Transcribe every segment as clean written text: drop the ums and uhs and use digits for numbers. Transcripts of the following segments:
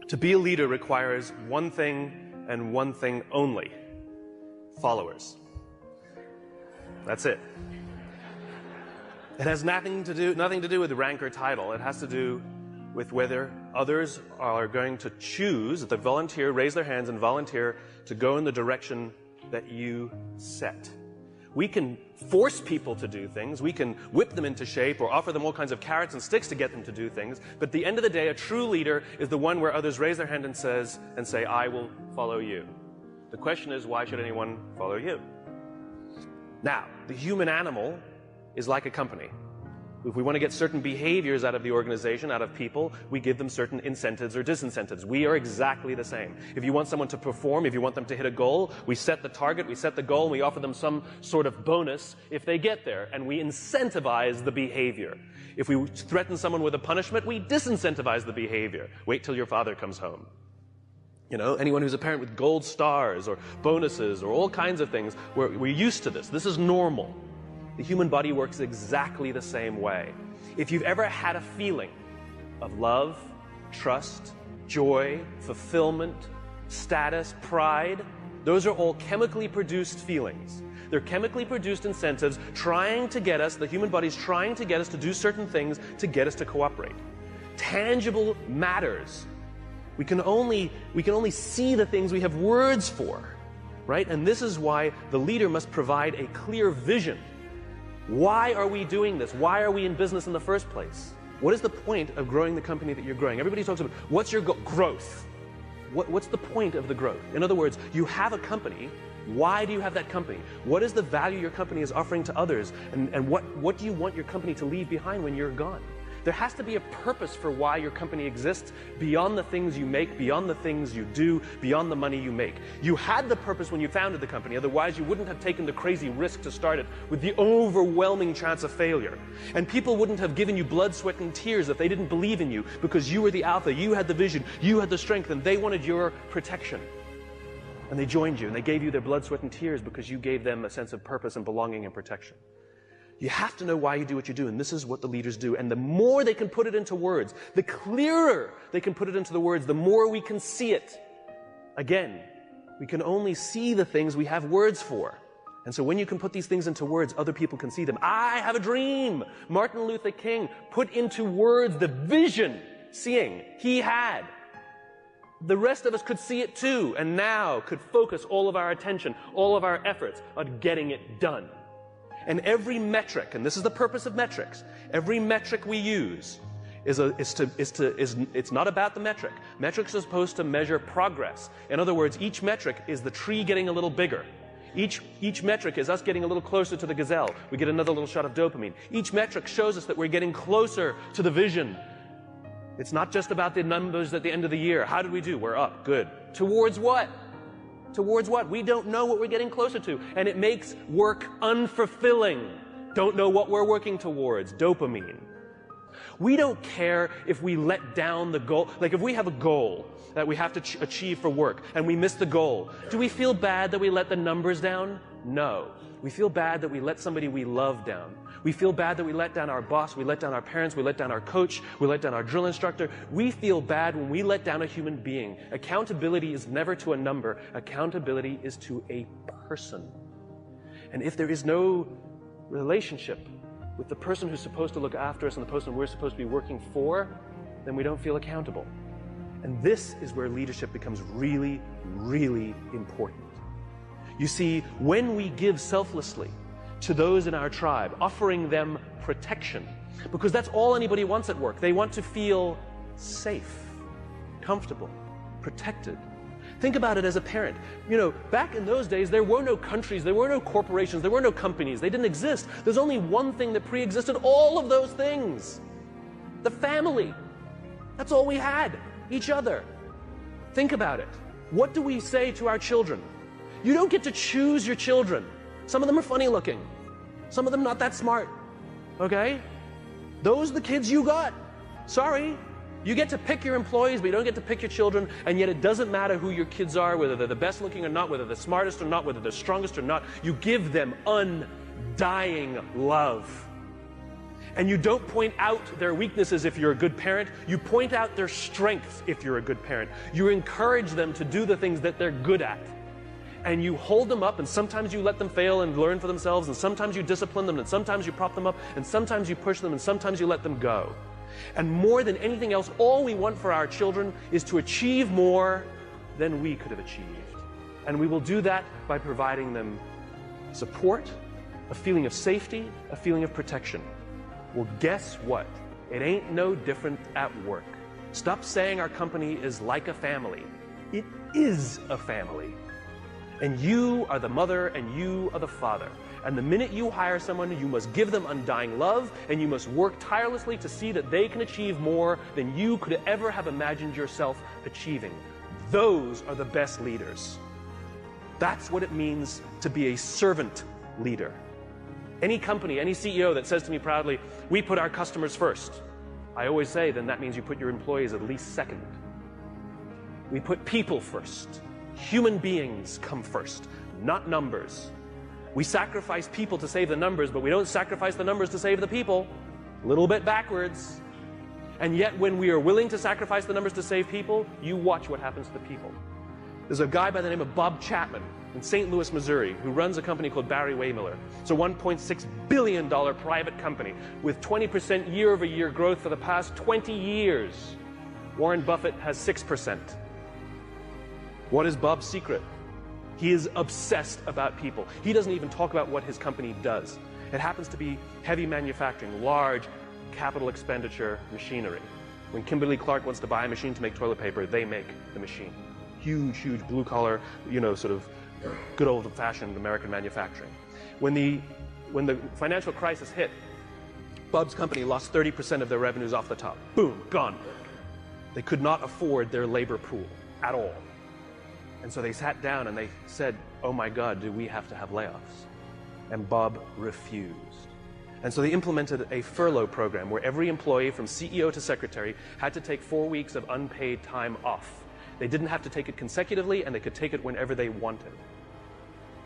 To be a leader requires one thing and one thing only: followers. That's it. It has nothing to do with rank or title. It has to do with whether others are going to choose, that they volunteer, raise their hands and volunteer to go in the direction that you set. We can force people to do things, we can whip them into shape or offer them all kinds of carrots and sticks to get them to do things, but at the end of the day, a true leader is the one where others raise their hand and say, I will follow you. The question is, why should anyone follow you? Now, the human animal is like a company. If we want to get certain behaviors out of the organization, out of people, we give them certain incentives or disincentives. We are exactly the same. If you want someone to perform, if you want them to hit a goal, we set the target, we set the goal, and we offer them some sort of bonus if they get there, and we incentivize the behavior. If we threaten someone with a punishment, we disincentivize the behavior. Wait till your father comes home. You know, anyone who's a parent with gold stars or bonuses or all kinds of things, we're used to this. This is normal. The human body works exactly the same way. If you've ever had a feeling of love, trust, joy, fulfillment, status, pride, those are all chemically produced feelings. They're chemically produced incentives trying to get us, the human body's trying to get us to do certain things to get us to cooperate. Tangible matters. We can only see the things we have words for, right? And this is why the leader must provide a clear vision. Why are we doing this? Why are we in business in the first place? What is the point of growing the company that you're growing? Everybody talks about, what's your growth? What's the point of the growth? In other words, you have a company. Why do you have that company? What is the value your company is offering to others? And what do you want your company to leave behind when you're gone? There has to be a purpose for why your company exists beyond the things you make, beyond the things you do, beyond the money you make. You had the purpose when you founded the company, otherwise you wouldn't have taken the crazy risk to start it with the overwhelming chance of failure. And people wouldn't have given you blood, sweat, and tears if they didn't believe in you, because you were the alpha, you had the vision, you had the strength, and they wanted your protection. And they joined you, and they gave you their blood, sweat, and tears because you gave them a sense of purpose and belonging and protection. You have to know why you do what you do, and this is what the leaders do. And the more they can put it into words, the clearer they can put it into the words, the more we can see it. Again, we can only see the things we have words for. And so when you can put these things into words, other people can see them. I have a dream. Martin Luther King put into words the vision, seeing, he had. The rest of us could see it too, and now could focus all of our attention, all of our efforts on getting it done. And every metric, and this is the purpose of metrics, every metric we use it's not about the metric. Metrics are supposed to measure progress. In other words, each metric is the tree getting a little bigger. Each metric is us getting a little closer to the gazelle. We get another little shot of dopamine. Each metric shows us that we're getting closer to the vision. It's not just about the numbers at the end of the year. How did we do? We're up. Good. Towards what? Towards what? We don't know what we're getting closer to. And it makes work unfulfilling. Don't know what we're working towards. Dopamine. We don't care if we let down the goal. Like if we have a goal that we have to achieve for work and we miss the goal, do we feel bad that we let the numbers down? No. We feel bad that we let somebody we love down. We feel bad that we let down our boss, we let down our parents, we let down our coach, we let down our drill instructor. We feel bad when we let down a human being. Accountability is never to a number. Accountability is to a person. And if there is no relationship with the person who's supposed to look after us and the person we're supposed to be working for, then we don't feel accountable. And this is where leadership becomes really, really important. You see, when we give selflessly to those in our tribe, offering them protection, because that's all anybody wants at work. They want to feel safe, comfortable, protected. Think about it as a parent. You know, back in those days, there were no countries, there were no corporations, there were no companies. They didn't exist. There's only one thing that pre-existed all of those things. The family. That's all we had. Each other. Think about it. What do we say to our children? You don't get to choose your children. Some of them are funny looking. Some of them not that smart. Okay? Those are the kids you got. Sorry. You get to pick your employees, but you don't get to pick your children, and yet it doesn't matter who your kids are, whether they're the best looking or not, whether they're the smartest or not, whether they're strongest or not. You give them undying love. And you don't point out their weaknesses if you're a good parent. You point out their strengths if you're a good parent. You encourage them to do the things that they're good at. And you hold them up, and sometimes you let them fail and learn for themselves, and sometimes you discipline them, and sometimes you prop them up, and sometimes you push them, and sometimes you let them go. And more than anything else, all we want for our children is to achieve more than we could have achieved. And we will do that by providing them support, a feeling of safety, a feeling of protection. Well, guess what? It ain't no different at work. Stop saying our company is like a family. It is a family. And you are the mother and you are the father. And the minute you hire someone, you must give them undying love, and you must work tirelessly to see that they can achieve more than you could ever have imagined yourself achieving. Those are the best leaders. That's what it means to be a servant leader. Any company, any CEO that says to me proudly, "We put our customers first," I always say, then that means you put your employees at least second. We put people first. Human beings come first, not numbers. We sacrifice people to save the numbers, but we don't sacrifice the numbers to save the people. A little bit backwards. And yet when we are willing to sacrifice the numbers to save people, you watch what happens to the people. There's a guy by the name of Bob Chapman in St. Louis, Missouri, who runs a company called Barry Waymiller. It's a $1.6 billion private company with 20% year-over-year growth for the past 20 years. Warren Buffett has 6%. What is Bob's secret? He is obsessed about people. He doesn't even talk about what his company does. It happens to be heavy manufacturing, large capital expenditure machinery. When Kimberly-Clark wants to buy a machine to make toilet paper, they make the machine. Huge, huge blue-collar, sort of good old-fashioned American manufacturing. When the financial crisis hit, Bob's company lost 30% of their revenues off the top. Boom, gone. They could not afford their labor pool at all. And so they sat down and they said, "Oh my God, do we have to have layoffs?" And Bob refused. And so they implemented a furlough program where every employee from CEO to secretary had to take 4 weeks of unpaid time off. They didn't have to take it consecutively, and they could take it whenever they wanted.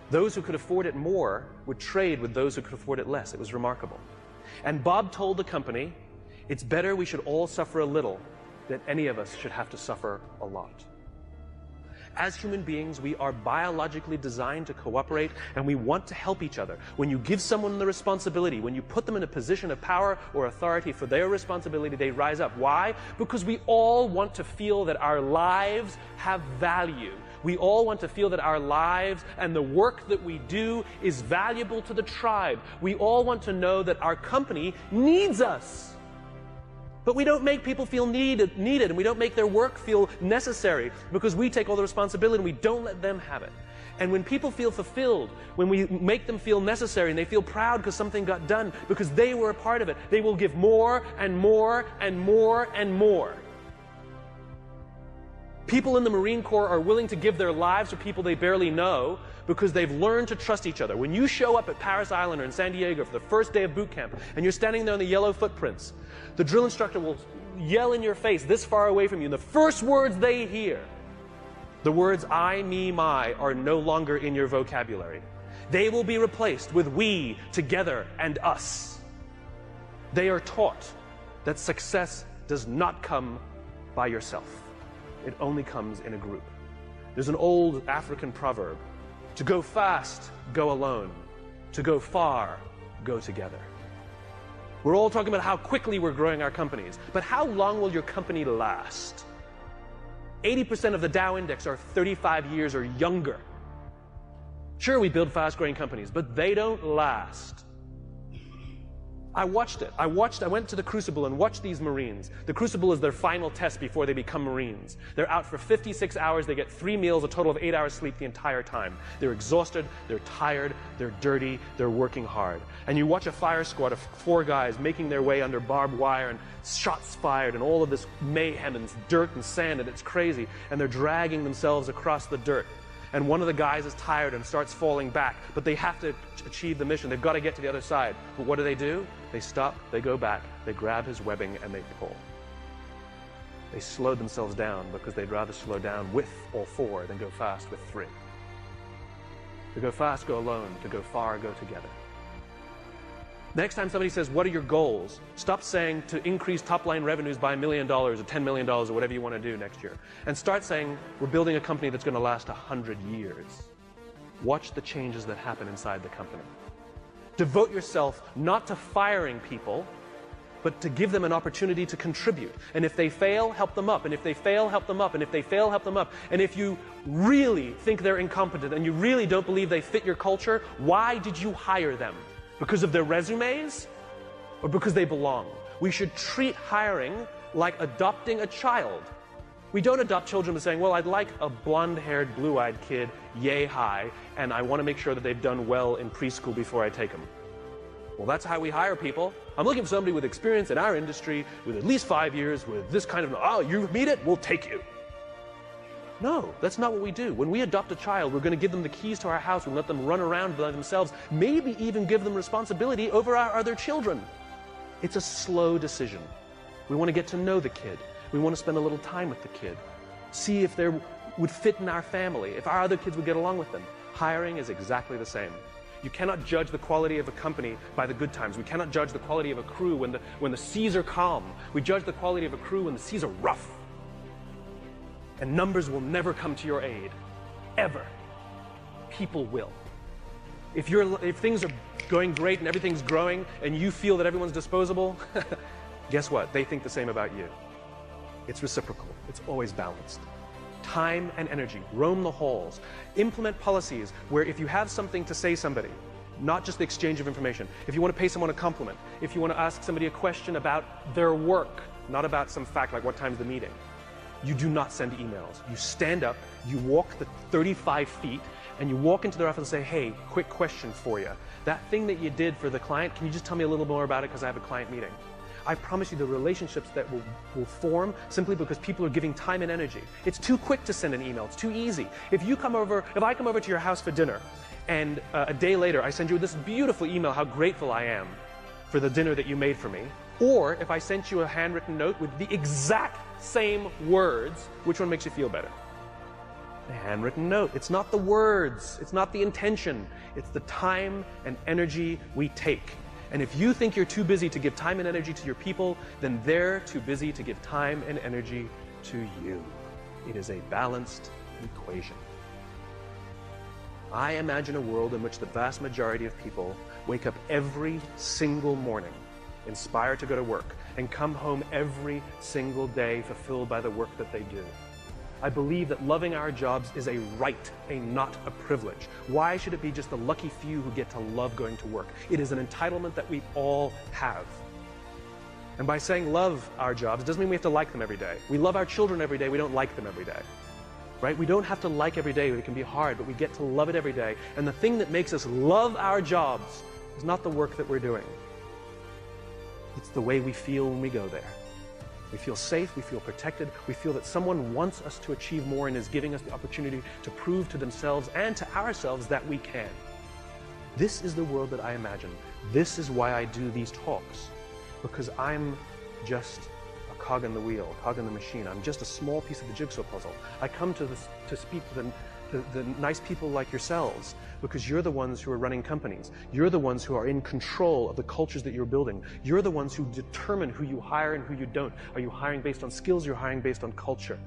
Those who could afford it more would trade with those who could afford it less. It was remarkable. And Bob told the company, "It's better we should all suffer a little than any of us should have to suffer a lot." As human beings, we are biologically designed to cooperate, and we want to help each other. When you give someone the responsibility, when you put them in a position of power or authority for their responsibility, they rise up. Why? Because we all want to feel that our lives have value. We all want to feel that our lives and the work that we do is valuable to the tribe. We all want to know that our company needs us. But we don't make people feel needed, and we don't make their work feel necessary because we take all the responsibility and we don't let them have it. And when people feel fulfilled, when we make them feel necessary and they feel proud because something got done, because they were a part of it, they will give more and more and more and more. People in the Marine Corps are willing to give their lives to people they barely know because they've learned to trust each other. When you show up at Paris Island or in San Diego for the first day of boot camp and you're standing there in the yellow footprints, the drill instructor will yell in your face this far away from you, and the first words they hear, the words I, me, my, are no longer in your vocabulary. They will be replaced with we, together, and us. They are taught that success does not come by yourself. It only comes in a group. There's an old African proverb: to go fast, go alone. To go far, go together. We're all talking about how quickly we're growing our companies, but how long will your company last? 80% of the Dow Index are 35 years or younger. Sure, we build fast-growing companies, but they don't last. I watched it. I went to the Crucible and watched these Marines. The Crucible is their final test before they become Marines. They're out for 56 hours. They get 3 meals, a total of 8 hours sleep the entire time. They're exhausted, they're tired, they're dirty, they're working hard. And you watch a fire squad of 4 guys making their way under barbed wire and shots fired and all of this mayhem and dirt and sand, and it's crazy. And they're dragging themselves across the dirt. And one of the guys is tired and starts falling back, but they have to achieve the mission. They've got to get to the other side. But what do? They stop, they go back, they grab his webbing, and they pull. They slowed themselves down because they'd rather slow down with all 4 than go fast with 3. To go fast, go alone. To go far, go together. The next time somebody says, what are your goals? Stop saying to increase top-line revenues by $1 million or $10 million or whatever you want to do next year. And start saying, we're building a company that's going to last 100 years. Watch the changes that happen inside the company. Devote yourself not to firing people, but to give them an opportunity to contribute. And if they fail, help them up. And if they fail, help them up. And if they fail, help them up. And if you really think they're incompetent and you really don't believe they fit your culture, why did you hire them? Because of their resumes or because they belong? We should treat hiring like adopting a child. We don't adopt children by saying, well, I'd like a blonde-haired, blue-eyed kid, yay high, and I want to make sure that they've done well in preschool before I take them. Well, that's how we hire people. I'm looking for somebody with experience in our industry, with at least 5 years, with this kind of, oh, you meet it, we'll take you. No, that's not what we do. When we adopt a child, we're going to give them the keys to our house, we'll let them run around by themselves, maybe even give them responsibility over our other children. It's a slow decision. We want to get to know the kid. We want to spend a little time with the kid. See if they would fit in our family, if our other kids would get along with them. Hiring is exactly the same. You cannot judge the quality of a company by the good times. We cannot judge the quality of a crew when the seas are calm. We judge the quality of a crew when the seas are rough. And numbers will never come to your aid, ever. People will. If things are going great and everything's growing and you feel that everyone's disposable, guess what? They think the same about you. It's reciprocal. It's always balanced. Time and energy. Roam the halls. Implement policies where if you have something to say somebody, not just the exchange of information, if you want to pay someone a compliment, if you want to ask somebody a question about their work, not about some fact like what time's the meeting, you do not send emails. You stand up, you walk the 35 feet, and you walk into their office and say, hey, quick question for you. That thing that you did for the client, can you just tell me a little more about it because I have a client meeting? I promise you the relationships that will form simply because people are giving time and energy. It's too quick to send an email. It's too easy. If I come over to your house for dinner and a day later I send you this beautiful email how grateful I am for the dinner that you made for me, or if I sent you a handwritten note with the exact same words, which one makes you feel better? The handwritten note. It's not the words. It's not the intention. It's the time and energy we take. And if you think you're too busy to give time and energy to your people, then they're too busy to give time and energy to you. It is a balanced equation. I imagine a world in which the vast majority of people wake up every single morning inspired to go to work and come home every single day fulfilled by the work that they do. I believe that loving our jobs is a right, not a privilege. Why should it be just the lucky few who get to love going to work? It is an entitlement that we all have. And by saying love our jobs, it doesn't mean we have to like them every day. We love our children every day, we don't like them every day. Right? We don't have to like every day, it can be hard, but we get to love it every day. And the thing that makes us love our jobs is not the work that we're doing. It's the way we feel when we go there. We feel safe, we feel protected, we feel that someone wants us to achieve more and is giving us the opportunity to prove to themselves and to ourselves that we can. This is the world that I imagine. This is why I do these talks, because I'm just a cog in the wheel, a cog in the machine. I'm just a small piece of the jigsaw puzzle. I come to speak to the nice people like yourselves, because you're the ones who are running companies. You're the ones who are in control of the cultures that you're building. You're the ones who determine who you hire and who you don't. Are you hiring based on skills? You're hiring based on culture.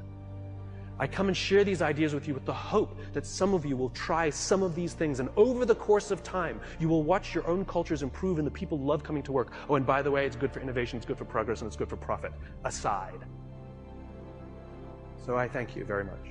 I come and share these ideas with you with the hope that some of you will try some of these things, and over the course of time, you will watch your own cultures improve and the people love coming to work. Oh, and by the way, it's good for innovation, it's good for progress, and it's good for profit, aside. So I thank you very much.